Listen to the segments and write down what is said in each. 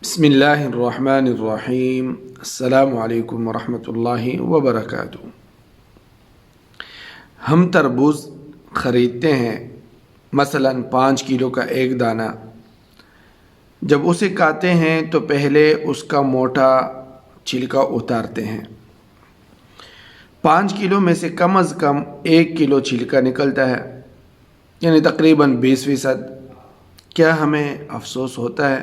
بسم اللہ الرحمن الرحیم۔ السلام علیکم ورحمۃ اللہ وبرکاتہ۔ ہم تربوز خریدتے ہیں، مثلا 5 کلو کا ایک دانہ۔ جب اسے کاٹتے ہیں تو پہلے اس کا موٹا چھلکا اتارتے ہیں۔ 5 کلو میں سے کم از کم 1 کلو چھلکا نکلتا ہے، یعنی تقریباً 20%۔ کیا ہمیں افسوس ہوتا ہے؟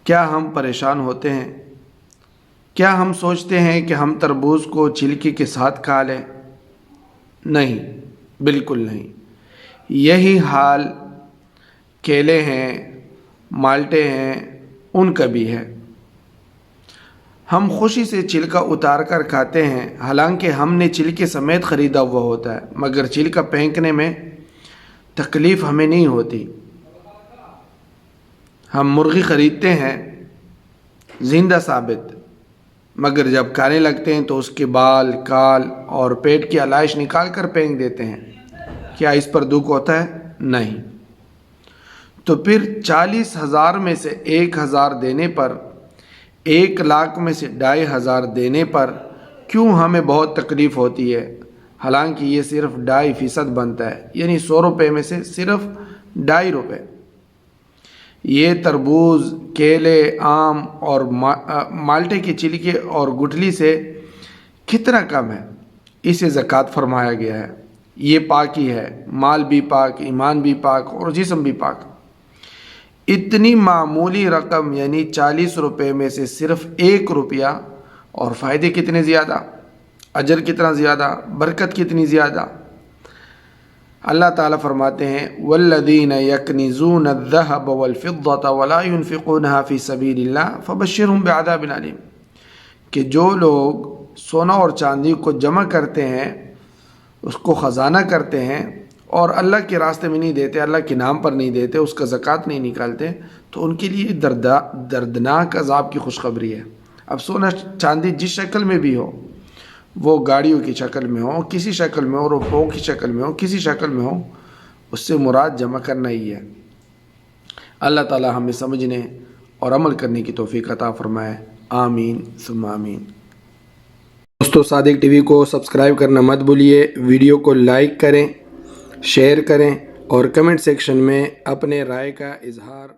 کیا ہم پریشان ہوتے ہیں؟ کیا ہم سوچتے ہیں کہ ہم تربوز کو چھلکے کے ساتھ کھا لیں؟ نہیں، بالکل نہیں۔ یہی حال کیلے ہیں، مالٹے ہیں، ان کا بھی ہے۔ ہم خوشی سے چھلکا اتار کر کھاتے ہیں، حالانکہ ہم نے چھلکے سمیت خریدا ہوا ہوتا ہے، مگر چھلکا پھینکنے میں تکلیف ہمیں نہیں ہوتی۔ ہم مرغی خریدتے ہیں زندہ ثابت، مگر جب کھانے لگتے ہیں تو اس کے بال، کال اور پیٹ کی علائش نکال کر پھینک دیتے ہیں۔ کیا اس پر دکھ ہوتا ہے؟ نہیں۔ تو پھر 40,000 میں سے 1,000 دینے پر، 1,00,000 میں سے 2,500 دینے پر کیوں ہمیں بہت تکلیف ہوتی ہے؟ حالانکہ یہ صرف 2.5% بنتا ہے، یعنی 100 روپے میں سے صرف 2.5 روپے۔ یہ تربوز، کیلے، آم اور مالٹے کے چھلکے اور گٹلی سے کتنا کم ہے؟ اسے زکوٰۃ فرمایا گیا ہے۔ یہ پاکی ہے، مال بھی پاک، ایمان بھی پاک اور جسم بھی پاک۔ اتنی معمولی رقم یعنی 40 روپے میں سے صرف 1 روپیہ، اور فائدے کتنے زیادہ، اجر کتنا زیادہ، برکت کتنی زیادہ۔ اللہ تعالیٰ فرماتے ہیں والذین یکنزون الذہب والفضة ولا ينفقونها فی سبیل اللہ فبشرهم بعذاب علیم، کہ جو لوگ سونا اور چاندی کو جمع کرتے ہیں، اس کو خزانہ کرتے ہیں اور اللہ کے راستے میں نہیں دیتے، اللہ کے نام پر نہیں دیتے، اس کا زکوٰۃ نہیں نکالتے، تو ان کے لیے دردناک عذاب کی خوشخبری ہے۔ اب سونا چاندی جس شکل میں بھی ہو، وہ گاڑیوں کی شکل میں ہو، کسی شکل میں ہو، روپوں کی شکل میں ہو، کسی شکل میں ہو، اس سے مراد جمع کرنا ہی ہے۔ اللہ تعالیٰ ہمیں سمجھنے اور عمل کرنے کی توفیق عطا فرمائے، آمین ثم آمین۔ دوستو، صادق ٹی وی کو سبسکرائب کرنا مت بھولیے، ویڈیو کو لائک کریں، شیئر کریں اور کمنٹ سیکشن میں اپنے رائے کا اظہار